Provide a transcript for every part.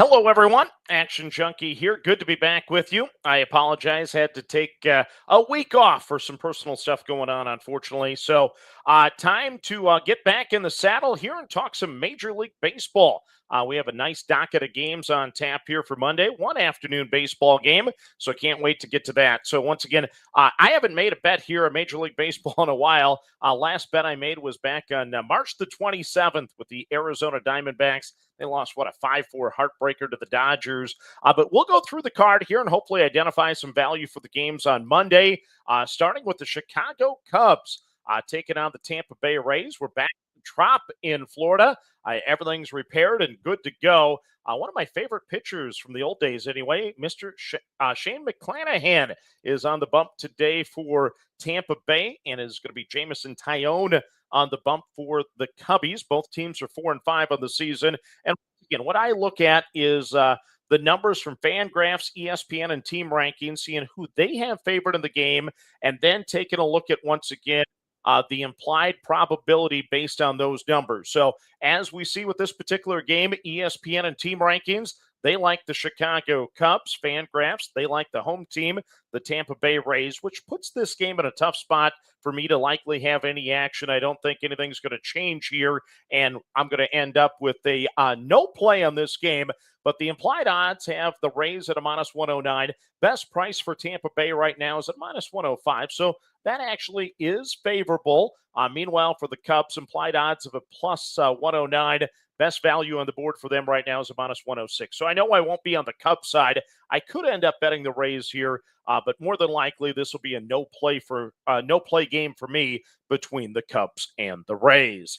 Hello, everyone. Action Junkie here. Good to be back with you. I apologize. Had to take a week off for some personal stuff going on, unfortunately. So, time to get back in the saddle here and talk some Major League Baseball. We have a nice docket of games on tap here for Monday, one afternoon baseball game. So, I can't wait to get to that. So, once again, I haven't made a bet here at Major League Baseball in a while. Last bet I made was back on March the 27th with the Arizona Diamondbacks. They lost, a 5-4 heartbreaker to the Dodgers. But we'll go through the card here and hopefully identify some value for the games on Monday, starting with the Chicago Cubs taking on the Tampa Bay Rays. We're back in the Trop in Florida. Everything's repaired and good to go. One of my favorite pitchers from the old days anyway, Mr. Shane McClanahan is on the bump today for Tampa Bay and is going to be Jameson Tyone on the bump for the Cubbies. Both teams are 4-5 on the season. And again, what I look at is the numbers from Fangraphs, ESPN, and Team Rankings, seeing who they have favored in the game, and then taking a look at, once again, the implied probability based on those numbers. So as we see with this particular game, ESPN and Team Rankings, they like the Chicago Cubs. Fangraphs, they like the home team, the Tampa Bay Rays, which puts this game in a tough spot for me to likely have any action. I don't think anything's going to change here, and I'm going to end up with a no play on this game. But the implied odds have the Rays at a -109. Best price for Tampa Bay right now is at -105. So that actually is favorable. Meanwhile, for the Cubs, implied odds of a +109. Best value on the board for them right now is a -106. So I know I won't be on the Cubs side. I could end up betting the Rays here, but more than likely this will be a no play game for me between the Cubs and the Rays.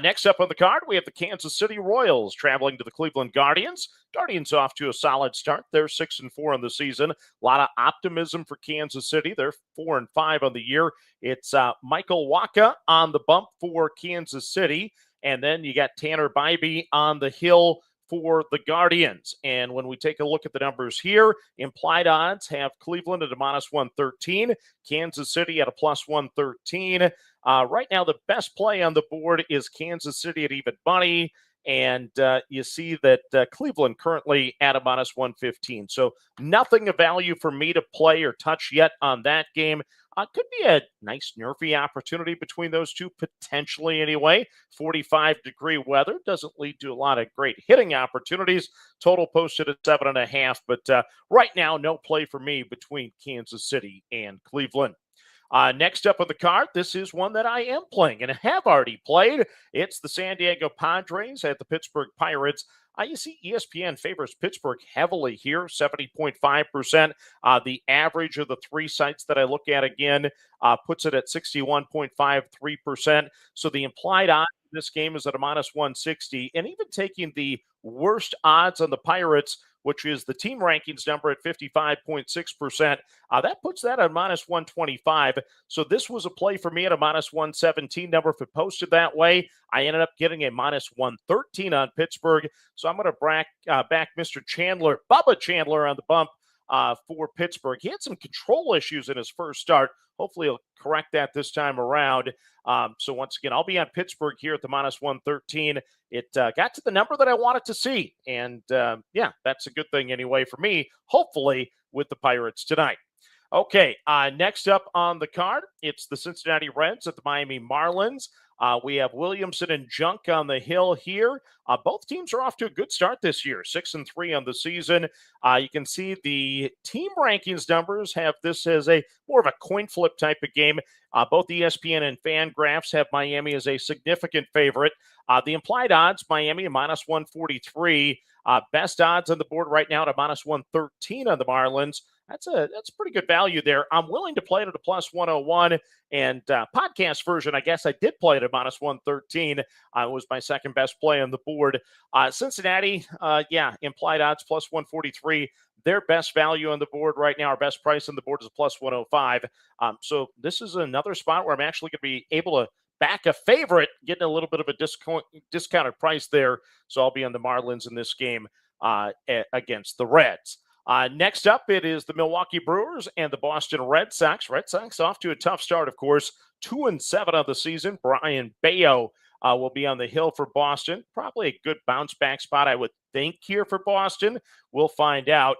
Next up on the card, we have the Kansas City Royals traveling to the Cleveland Guardians. Guardians off to a solid start. They're 6-4 on the season. A lot of optimism for Kansas City. They're 4-5 on the year. It's Michael Wacha on the bump for Kansas City. And then you got Tanner Bybee on the hill for the Guardians. And when we take a look at the numbers here, implied odds have Cleveland at a -113, Kansas City at a +113. Right now, the best play on the board is Kansas City at even money. And you see that Cleveland currently at a -115. So nothing of value for me to play or touch yet on that game. Could be a nice nerfy opportunity between those two, potentially anyway. 45-degree weather doesn't lead to a lot of great hitting opportunities. Total posted at 7.5, but right now, no play for me between Kansas City and Cleveland. Next up on the card, this is one that I am playing and have already played. It's the San Diego Padres at the Pittsburgh Pirates. You see ESPN favors Pittsburgh heavily here, 70.5%. The average of the three sites that I look at, again, puts it at 61.53%. So the implied odds in this game is at a -160. And even taking the worst odds on the Pirates, which is the team rankings number at 55.6%. That puts that at -125. So this was a play for me at a -117 number. If it posted that way, I ended up getting a -113 on Pittsburgh. So I'm going to back Mr. Chandler, Bubba Chandler, on the bump for Pittsburgh. He had some control issues in his first start. Hopefully he'll correct that this time around. So once again, I'll be on Pittsburgh here at the -113. It got to the number that I wanted to see. And yeah, that's a good thing anyway for me, hopefully, with the Pirates tonight. Okay, next up on the card, it's the Cincinnati Reds at the Miami Marlins. We have Williamson and Junk on the hill here. Both teams are off to a good start this year, 6-3 on the season. You can see the team rankings numbers have this as a more of a coin flip type of game. Both ESPN and Fangraphs have Miami as a significant favorite. The implied odds, Miami, -143. Best odds on the board right now at a -113 on the Marlins. That's pretty good value there. I'm willing to play it at a +101. And podcast version, I guess I did play it at -113. It was my second best play on the board. Cincinnati, implied odds +143. Their best value on the board right now, our best price on the board is a +105. So this is another spot where I'm actually going to be able to back a favorite, getting a little bit of a discounted price there. So I'll be on the Marlins in this game against the Reds. Next up, it is the Milwaukee Brewers and the Boston Red Sox. Red Sox off to a tough start, of course, 2-7 on the season. Brian Bayo will be on the hill for Boston. Probably a good bounce back spot, I would think, here for Boston. We'll find out.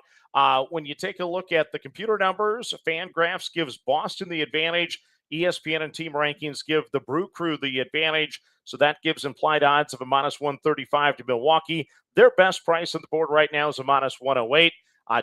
When you take a look at the computer numbers, Fangraphs gives Boston the advantage. ESPN and team rankings give the Brew Crew the advantage. So that gives implied odds of a minus 135 to Milwaukee. Their best price on the board right now is a minus 108.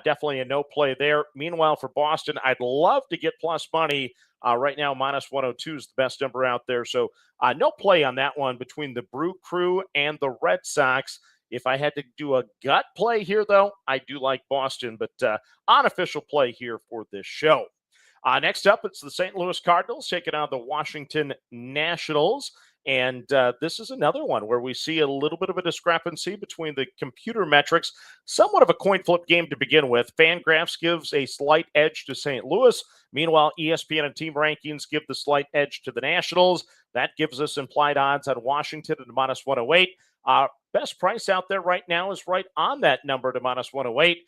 Definitely a no play there. Meanwhile, for Boston, I'd love to get plus money. Right now, minus 102 is the best number out there. So no play on that one between the Brew Crew and the Red Sox. If I had to do a gut play here, though, I do like Boston, but unofficial play here for this show. Next up, it's the St. Louis Cardinals taking on the Washington Nationals. And this is another one where we see a little bit of a discrepancy between the computer metrics, somewhat of a coin flip game to begin with. Fangraphs gives a slight edge to St. Louis. Meanwhile, ESPN and team rankings give the slight edge to the Nationals. That gives us implied odds on Washington at minus 108. Best price out there right now is right on that number to minus 108.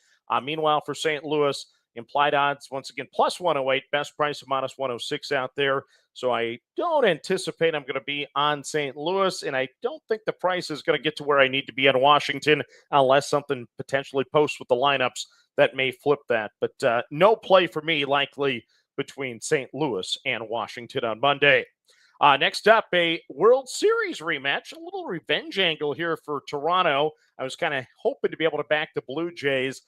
Meanwhile, for St. Louis, implied odds, once again, plus 108. Best price of minus 106 out there. So I don't anticipate I'm going to be on St. Louis, and I don't think the price is going to get to where I need to be on Washington unless something potentially posts with the lineups that may flip that. But no play for me likely between St. Louis and Washington on Monday. Next up, a World Series rematch, a little revenge angle here for Toronto. I was kind of hoping to be able to back the Blue Jays.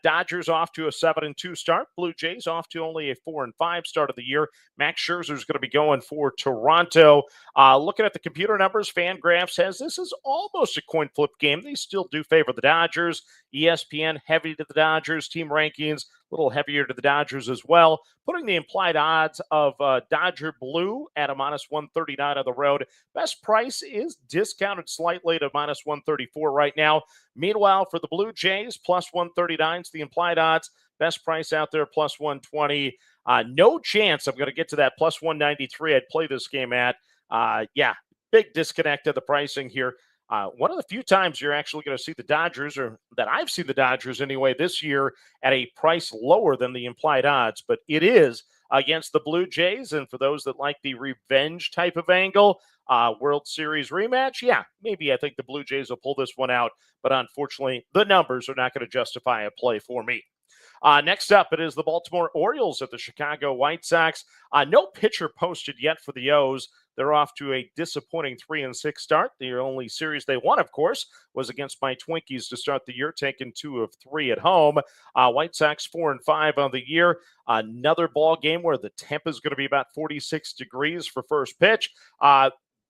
Dodgers off to a 7-2 start. Blue Jays off to only a 4-5 start of the year. Max Scherzer is going to be going for Toronto. Looking at the computer numbers, Fangraphs says this is almost a coin flip game. They still do favor the Dodgers. ESPN heavy to the Dodgers. Team rankings a little heavier to the Dodgers as well, putting the implied odds of Dodger Blue at a minus 139 on the road. Best price is discounted slightly to minus 134 right now. Meanwhile, for the Blue Jays, plus 139 is the implied odds. Best price out there, plus 120. No chance I'm going to get to that plus 193 I'd play this game at. Big disconnect of the pricing here. One of the few times you're actually going to see the Dodgers, or that I've seen the Dodgers anyway, this year at a price lower than the implied odds. But it is against the Blue Jays. And for those that like the revenge type of angle, World Series rematch, maybe I think the Blue Jays will pull this one out. But unfortunately, the numbers are not going to justify a play for me. Next up, it is the Baltimore Orioles at the Chicago White Sox. No pitcher posted yet for the O's. They're off to a disappointing 3-6 start. The only series they won, of course, was against my Twinkies to start the year, taking 2 of 3 at home. White Sox 4-5 on the year. Another ball game where the temp is going to be about 46 degrees for first pitch.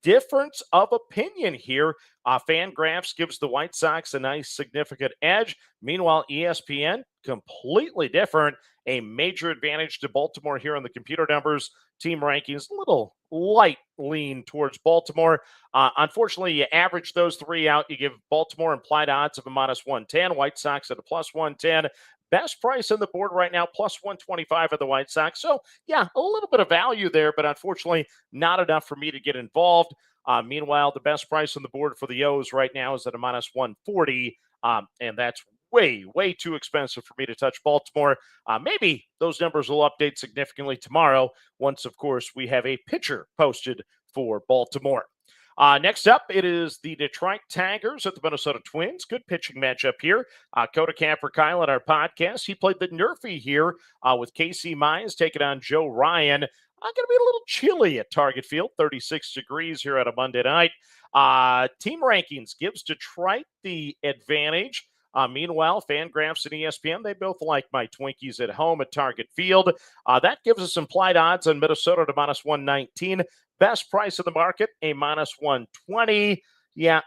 Difference of opinion here. Fangraphs gives the White Sox a nice significant edge. Meanwhile, ESPN, completely different. A major advantage to Baltimore here on the computer numbers. Team rankings, a little light lean towards Baltimore. Unfortunately, you average those three out. You give Baltimore implied odds of a minus 110. White Sox at a plus 110. Best price on the board right now, plus 125 of the White Sox. So, a little bit of value there, but unfortunately, not enough for me to get involved. Meanwhile, the best price on the board for the O's right now is at a minus 140, and that's way, way too expensive for me to touch Baltimore. Maybe those numbers will update significantly tomorrow once, of course, we have a pitcher posted for Baltimore. Next up, it is the Detroit Tigers at the Minnesota Twins. Good pitching matchup here. Coda Camper Kyle on our podcast. He played the Nerfy here with Casey Mize taking on Joe Ryan. Going to be a little chilly at Target Field, 36 degrees here on a Monday night. Team rankings gives Detroit the advantage. Meanwhile, Fangraphs and ESPN, they both like my Twinkies at home at Target Field. That gives us implied odds on Minnesota to minus 119. Best price of the market, a minus 120.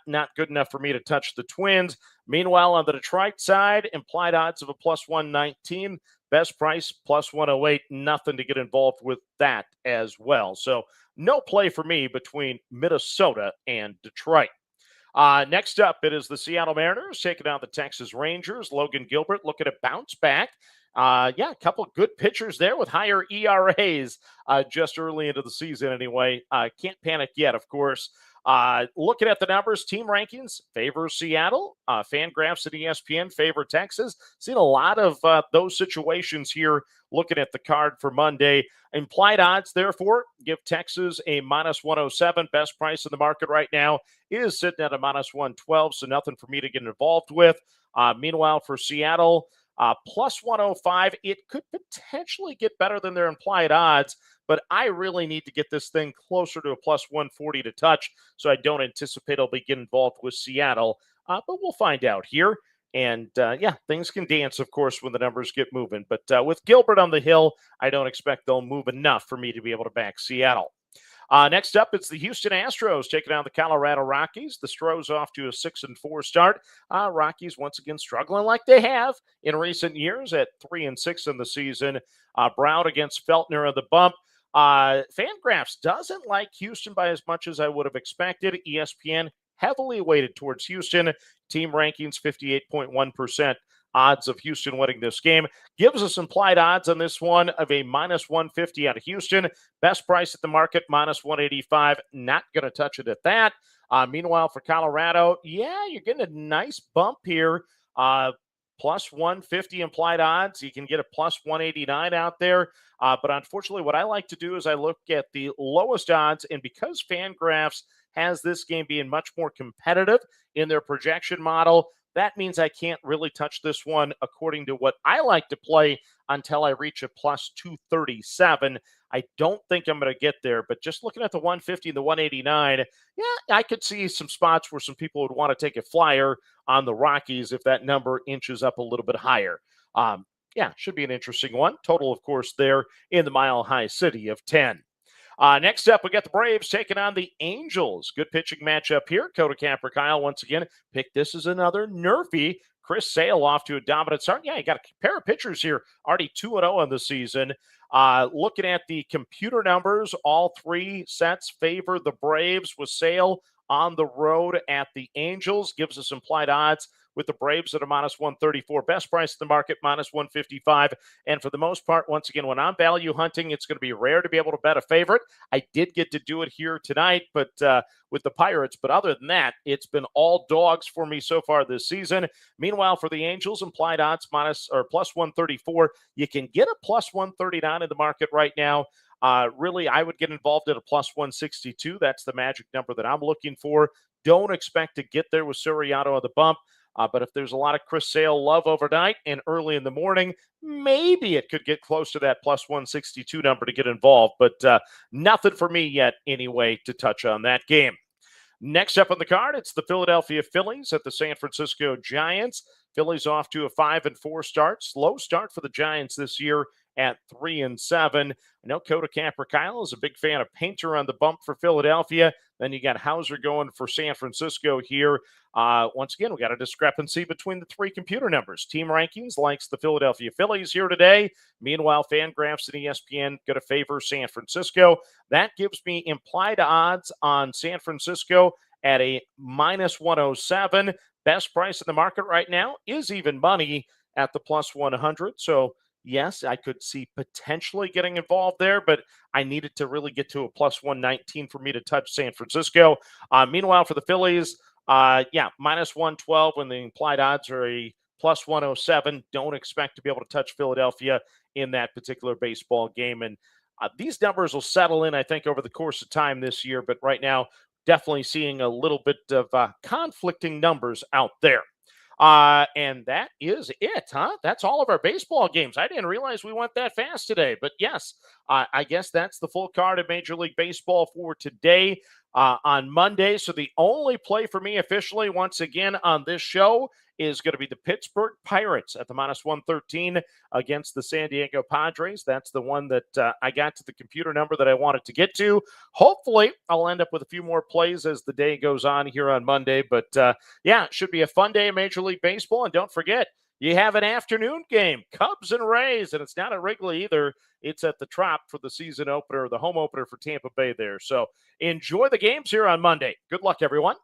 Not good enough for me to touch the Twins. Meanwhile, on the Detroit side, implied odds of a plus 119. Best price, plus 108. Nothing to get involved with that as well. So no play for me between Minnesota and Detroit. Next up, it is the Seattle Mariners taking on the Texas Rangers. Logan Gilbert looking to bounce back. A couple of good pitchers there with higher ERAs just early into the season anyway. Can't panic yet, of course. Looking at the numbers, team rankings favor Seattle. Fangraphs and ESPN favor Texas. Seen a lot of those situations here looking at the card for Monday. Implied odds, therefore, give Texas a -107. Best price in the market right now is sitting at a -112, so nothing for me to get involved with. Meanwhile, for Seattle, +105. It could potentially get better than their implied odds, but I really need to get this thing closer to a +140 to touch, so I don't anticipate I'll be getting involved with Seattle. But we'll find out here. And yeah, things can dance, of course, when the numbers get moving. But with Gilbert on the hill, I don't expect they'll move enough for me to be able to back Seattle. Next up, it's the Houston Astros taking on the Colorado Rockies. The Stros off to a 6-4 start. Rockies once again struggling like they have in recent years at 3-6 in the season. Brown against Feltner of the bump. Fangraphs doesn't like Houston by as much as I would have expected. ESPN heavily weighted towards Houston. Team rankings 58.1% odds of Houston winning this game. Gives us implied odds on this one of a -150 out of Houston. Best price at the market, -185. Not going to touch it at that. Meanwhile, for Colorado, yeah, you're getting a nice bump here. +150 implied odds. You can get a +189 out there. But unfortunately, what I like to do is I look at the lowest odds, and because Fangraphs has this game being much more competitive in their projection model, that means I can't really touch this one according to what I like to play until I reach a +237. I don't think I'm going to get there, but just looking at the 150 and the 189, yeah, I could see some spots where some people would want to take a flyer on the Rockies if that number inches up a little bit higher. Yeah, should be an interesting one. Total, of course, there in the Mile High City of 10. Next up, we got the Braves taking on the Angels. Good pitching matchup here. Coda Kyle once again picked this as another nerfy. Chris Sale off to a dominant start. Yeah, you got a pair of pitchers here, already 2-0 on the season. Looking at the computer numbers, all three sets favor the Braves with Sale on the road at the Angels. Gives us implied odds with the Braves at a -134. Best price in the market, -155. And for the most part, once again, when I'm value hunting, it's going to be rare to be able to bet a favorite. I did get to do it here tonight, but with the Pirates. But other than that, it's been all dogs for me so far this season. Meanwhile, for the Angels, implied odds +134. You can get a +139 in the market right now. Really, I would get involved at a +162. That's the magic number that I'm looking for. Don't expect to get there with Soriano on the bump. But if there's a lot of Chris Sale love overnight and early in the morning, maybe it could get close to that +162 number to get involved. But nothing for me yet anyway to touch on that game. Next up on the card, it's the Philadelphia Phillies at the San Francisco Giants. Phillies off to a 5-4 start. Slow start for the Giants this year at 3-7. I know Coda Kyle is a big fan of Painter on the bump for Philadelphia. Then you got Hauser going for San Francisco here. Once again, we got a discrepancy between the three computer numbers. Team rankings likes the Philadelphia Phillies here today. Meanwhile, Fangraphs and ESPN going to favor San Francisco. That gives me implied odds on San Francisco at a -107. Best price in the market right now is even money at the +100. So yes, I could see potentially getting involved there, but I needed to really get to a +119 for me to touch San Francisco. Meanwhile, for the Phillies, yeah, -112 when the implied odds are a +107. Don't expect to be able to touch Philadelphia in that particular baseball game. And these numbers will settle in, I think, over the course of time this year. But right now, definitely seeing a little bit of conflicting numbers out there. And that is it, huh? That's all of our baseball games. I didn't realize we went that fast today, but yes, I guess that's the full card of Major League Baseball for today on Monday. So the only play for me officially, once again, on this show is going to be the Pittsburgh Pirates at the -113 against the San Diego Padres. That's the one that I got to the computer number that I wanted to get to. Hopefully, I'll end up with a few more plays as the day goes on here on Monday. But yeah, it should be a fun day in Major League Baseball. And don't forget, you have an afternoon game, Cubs and Rays, and it's not at Wrigley either. It's at the Trop for the season opener, the home opener for Tampa Bay there. So enjoy the games here on Monday. Good luck, everyone.